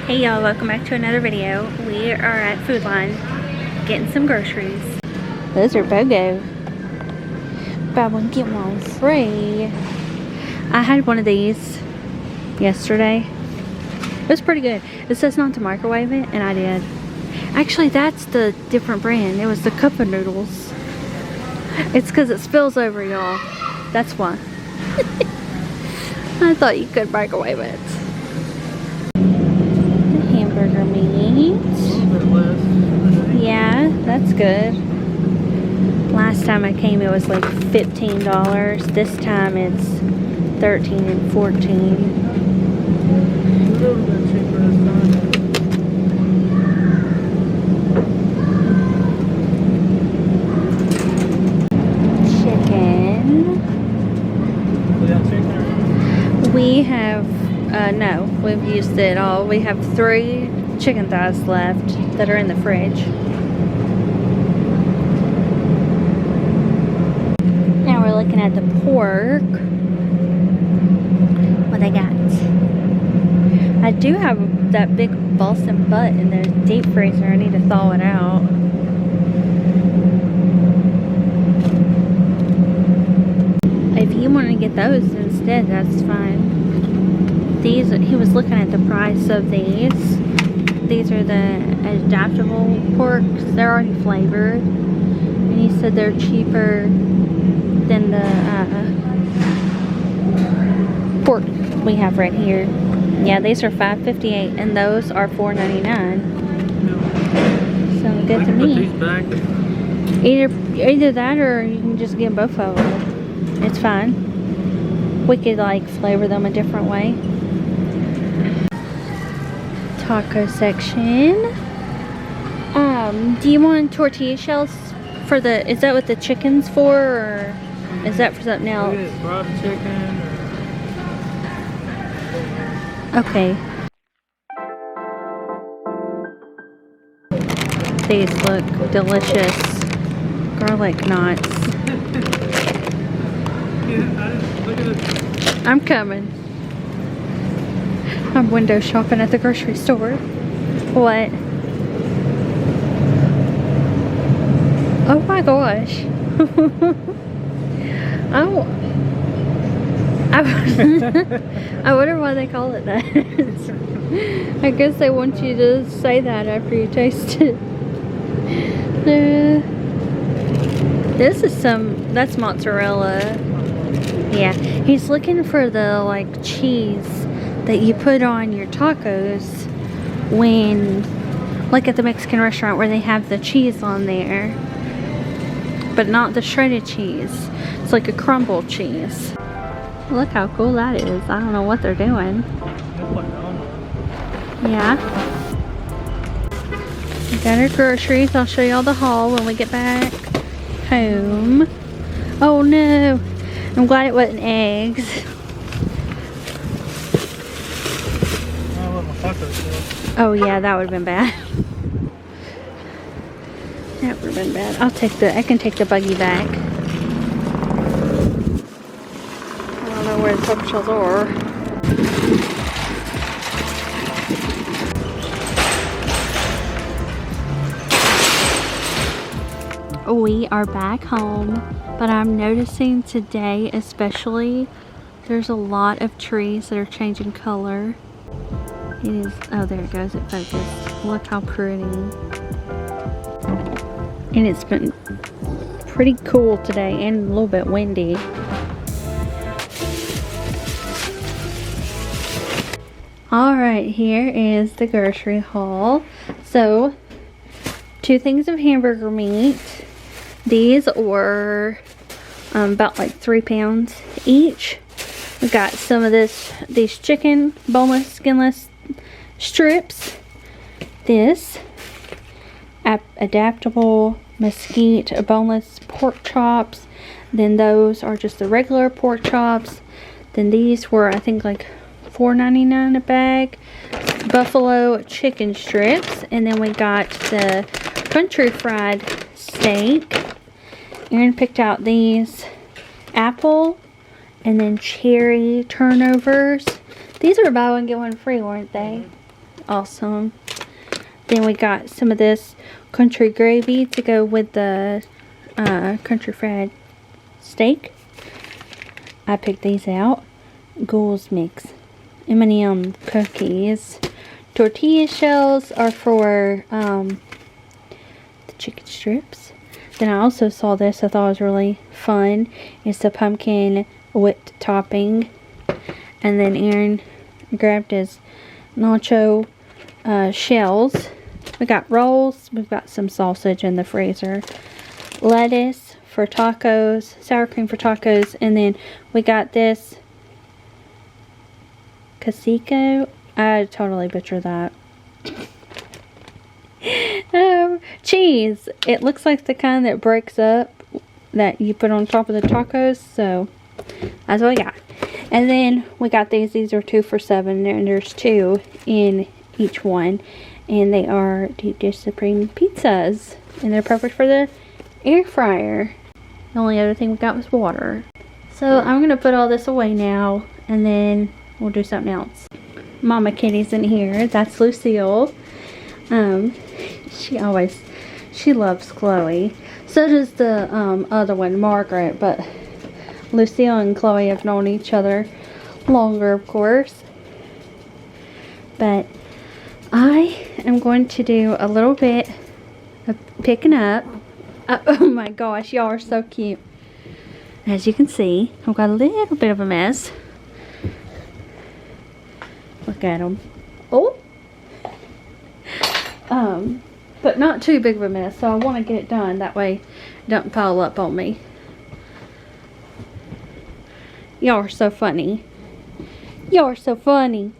Hey y'all, welcome back to another video. We are at Food Line getting some groceries. Those are BOGO. Buy one, get one free. I had one of these yesterday. It was pretty good. It says not to microwave it, and I did. Actually, that's the different brand. It was the cup of noodles. It's because it spills over, y'all. That's why. I thought you could microwave it. Hamburger meat. Yeah, that's good. Last time I came it was like $15. This time it's $13 and $14. We have, no, we've used it all. We have 3 chicken thighs left that are in the fridge. Now we're looking at the pork. What they got? I do have that big Boston butt in the deep freezer. I need to thaw it out. If you want to get those instead, that's fine. These, he was looking at the price of these. These are the adaptable porks. They're already flavored. And he said they're cheaper than the pork we have right here. Yeah, these are $5.58 and those are $4.99. Sounds good to me. Either that or you can just get both of them. It's fine. We could like flavor them a different way. Taco section. Do you want tortilla shells for the, is that what the chicken's for, or is that for something else? Fried chicken. Okay. These look delicious. Garlic knots. I'm coming. I'm window shopping at the grocery store. What? Oh my gosh. I wonder why they call it that. I guess they want you to say that after you taste it. This is that's mozzarella. Yeah, he's looking for the like cheese that you put on your tacos when, like at the Mexican restaurant where they have the cheese on there, but not the shredded cheese. It's like a crumbled cheese. Look how cool that is. I don't know what they're doing. Yeah. We got our groceries. I'll show you all the haul when we get back home. Oh no. I'm glad it wasn't eggs. Oh yeah, that would have been bad. That would have been bad. I can take the buggy back. I don't know where the taco shells are. We are back home, but I'm noticing today especially there's a lot of trees that are changing color. It is, oh there it goes, it focused. Look how pretty. And it's been pretty cool today and a little bit windy. Alright, here is the grocery haul. So, 2 things of hamburger meat. These were about like 3 pounds each. We got some of these chicken boneless, skinless strips. This adaptable mesquite boneless pork chops. Then those are just the regular pork chops. Then these were, I think, like $4.99 a bag. Buffalo chicken strips. And then we got the country fried steak. Erin picked out these apple and then cherry turnovers. These were buy one get one free, weren't they? Awesome. Then we got some of this country gravy to go with the country fried steak. I picked these out. Ghouls mix. M&M cookies. Tortilla shells are for the chicken strips. Then I also saw this. I thought it was really fun. It's the pumpkin whipped topping. And then Aaron grabbed his nacho shells. We got rolls. We've got some sausage in the freezer. Lettuce for tacos. Sour cream for tacos. And then we got this Casico. I totally butchered that. Cheese. It looks like the kind that breaks up that you put on top of the tacos. So that's what we got. And then we got these. These are 2 for $7. And there's 2 in each one. And they are deep dish supreme pizzas. And they're perfect for the air fryer. The only other thing we got was water. So I'm going to put all this away now. And then we'll do something else. Mama Kitty's in here. That's Lucille. She loves Chloe. So does the other one, Margaret. But Lucille and Chloe have known each other longer, of course. But I am going to do a little bit of picking up. Oh my gosh, y'all are so cute. As you can see, I've got a little bit of a mess. Look at them. Oh! But not too big of a mess, so I want to get it done. That way it don't pile up on me. Y'all are so funny. Y'all are so funny.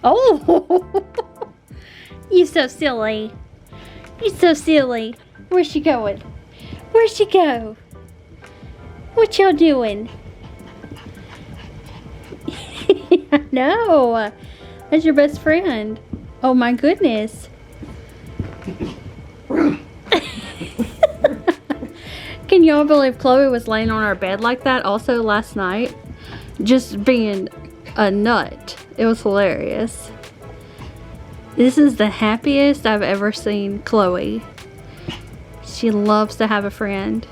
Oh! You so silly. You so silly. Where's she going? Where'd she go? What y'all doing? No. That's your best friend. Oh my goodness. Can y'all believe Chloe was laying on our bed like that also last night? Just being a nut. It was hilarious. This is the happiest I've ever seen Chloe. She loves to have a friend.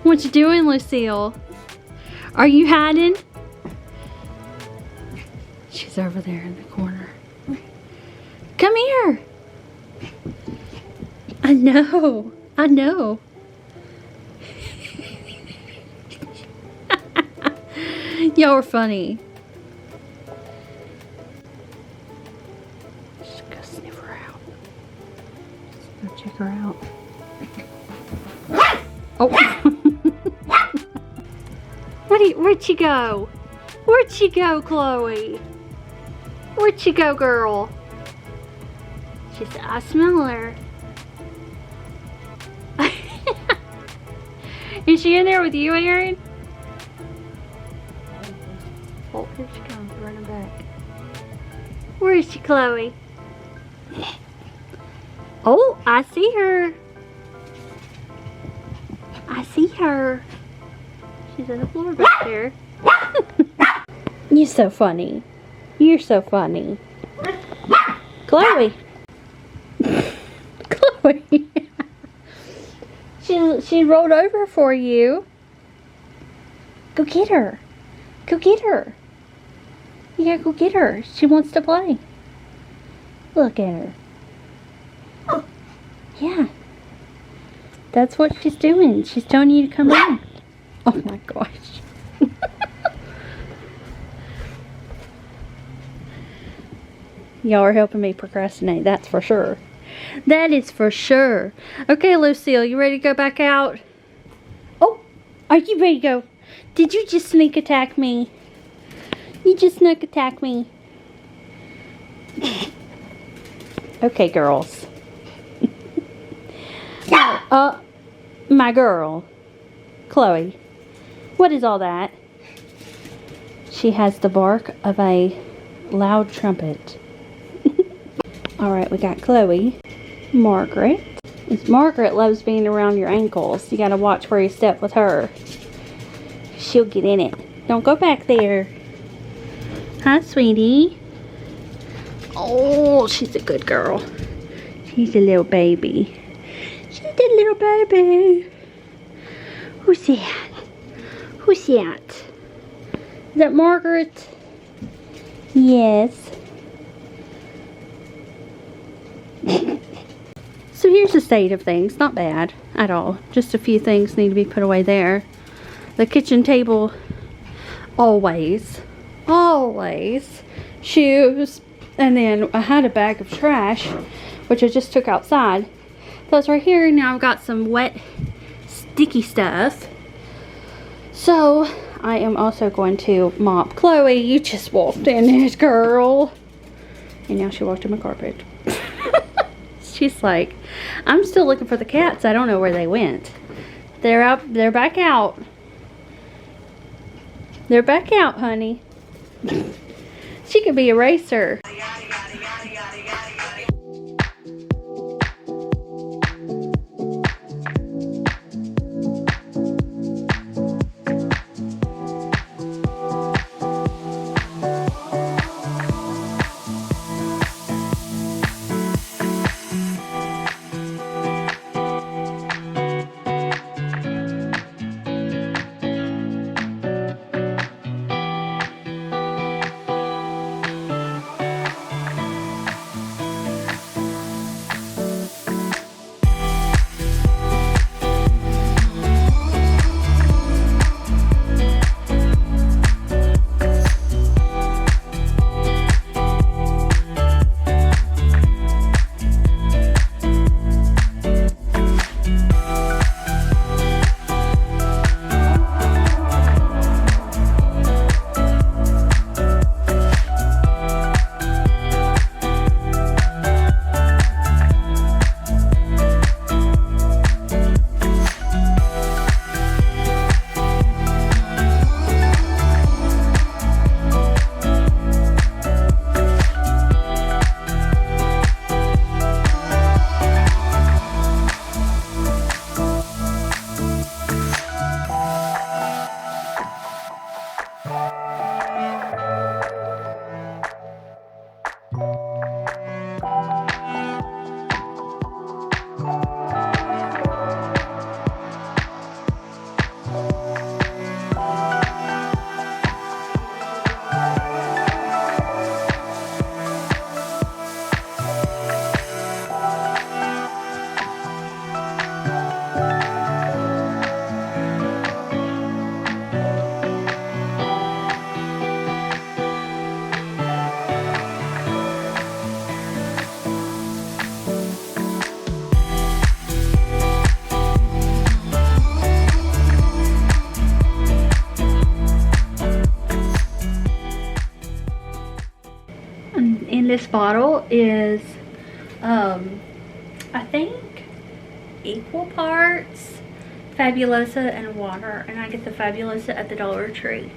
What you doing, Lucille? Are you hiding? She's over there in the corner. Come here. I know. I know. Y'all are funny. Just go sniff her out. Just go check her out. Oh. Where'd she go? Where'd she go, Chloe? Where'd she go, girl? She said, I smell her. Is she in there with you, Aaron? Oh, here she comes, running back. Where is she, Chloe? Oh, I see her. I see her. She's on the floor back there. You're so funny. You're so funny. Chloe. Chloe. She rolled over for you. Go get her. Go get her. You gotta go get her. She wants to play. Look at her. Yeah. That's what she's doing. She's telling you to come in. Oh my gosh. Y'all are helping me procrastinate, that's for sure. That is for sure. Okay, Lucille, you ready to go back out? Oh, are you ready to go? Did you just sneak attack me? You just sneak attack me. Okay, girls. My girl, Chloe. What is all that? She has the bark of a loud trumpet. Alright, we got Chloe. Margaret. Margaret loves being around your ankles. You gotta watch where you step with her. She'll get in it. Don't go back there. Hi, sweetie. Oh, she's a good girl. She's a little baby. She's a little baby. Who's that? Who's that? Is that Margaret? Yes. So here's the state of things. Not bad at all. Just a few things need to be put away there. The kitchen table, always. Shoes. And then I had a bag of trash, which I just took outside. That's right here. Now I've got some wet, sticky stuff. So I am also going to mop. Chloe, you just walked in this, girl. And now she walked in my carpet. She's like, I'm still looking for the cats. I don't know where they went. They're out. They're back out. They're back out, honey. She could be a racer. In this bottle is I think equal parts Fabulosa and water, and I get the Fabulosa at the Dollar Tree.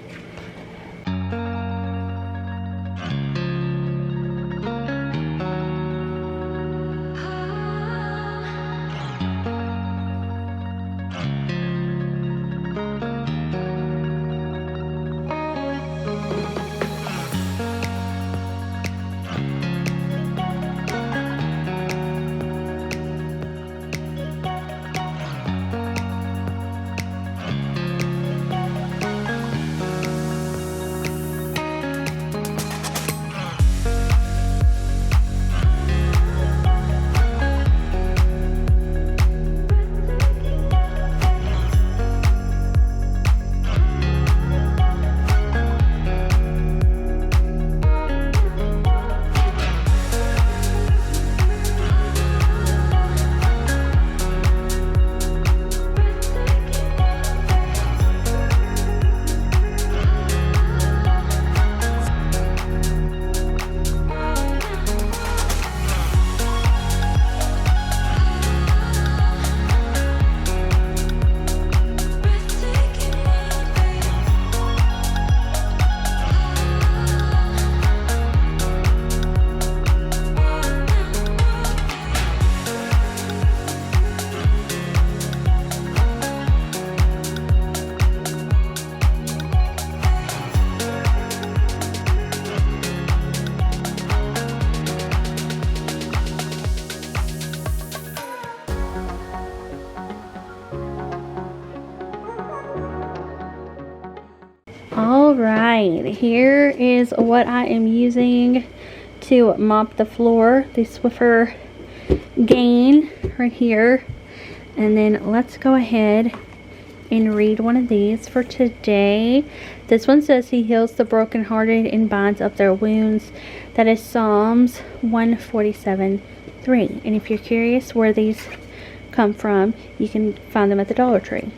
Alright, here is what I am using to mop the floor. The Swiffer Gain right here. And then let's go ahead and read one of these for today. This one says he heals the brokenhearted and binds up their wounds. That is Psalms 147:3. And if you're curious where these come from, you can find them at the Dollar Tree.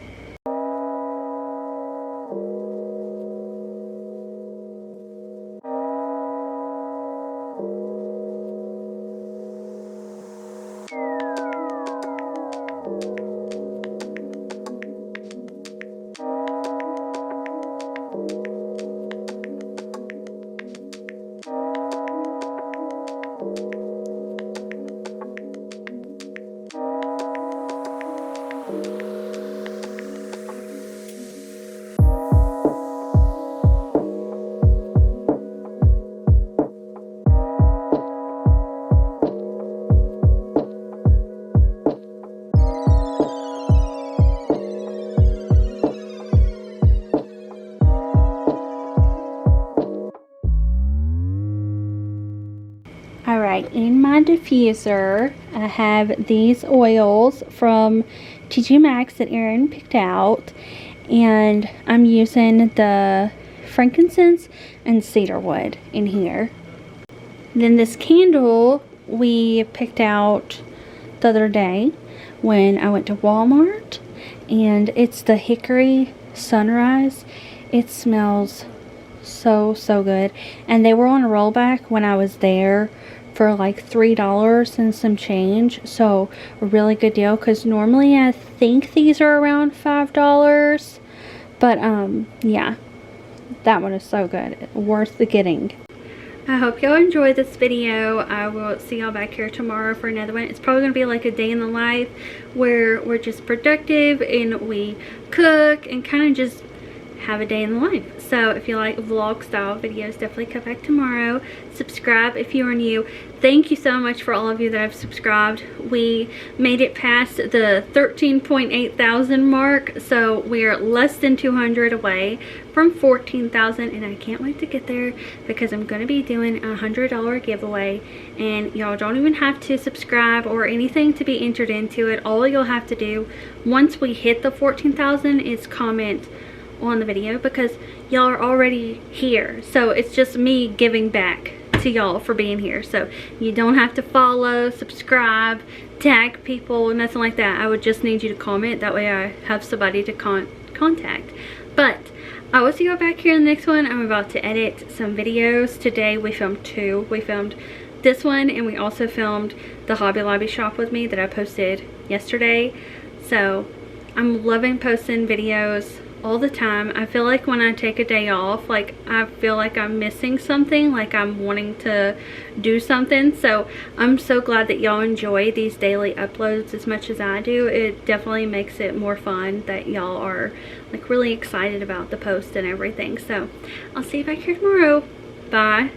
Alright, in my diffuser, I have these oils from TJ Maxx that Erin picked out. And I'm using the frankincense and cedarwood in here. Then this candle we picked out the other day when I went to Walmart. And it's the Hickory Sunrise. It smells so good. And they were on a rollback when I was there for like $3 and some change, so a really good deal, because normally I think these are around $5, but yeah, that one is so good, worth the getting. I hope y'all enjoyed this video. I will see y'all back here tomorrow for another one. It's probably gonna be like a day in the life where we're just productive and we cook and kind of just have a day in the life. So if you like vlog style videos, definitely come back tomorrow. Subscribe if you are new. Thank you so much for all of you that have subscribed. We made it past the 13.8 thousand mark, so we're less than 200 away from 14,000, and I can't wait to get there because I'm going to be doing a $100 giveaway, and y'all don't even have to subscribe or anything to be entered into it. All you'll have to do once we hit the 14,000 is comment on the video, because y'all are already here, so it's just me giving back to y'all for being here. So you don't have to follow, subscribe, tag people, nothing like that. I would just need you to comment, that way I have somebody to contact. But I will see you back here in the next one. I'm about to edit some videos. Today we filmed two. We filmed this one, and we also filmed the Hobby Lobby shop with me that I posted yesterday. So I'm loving posting videos all the time. I feel like when I take a day off, like I feel like I'm missing something, like I'm wanting to do something. So I'm so glad that y'all enjoy these daily uploads as much as I do. It definitely makes it more fun that y'all are like really excited about the post and everything. So I'll see you back here tomorrow. Bye.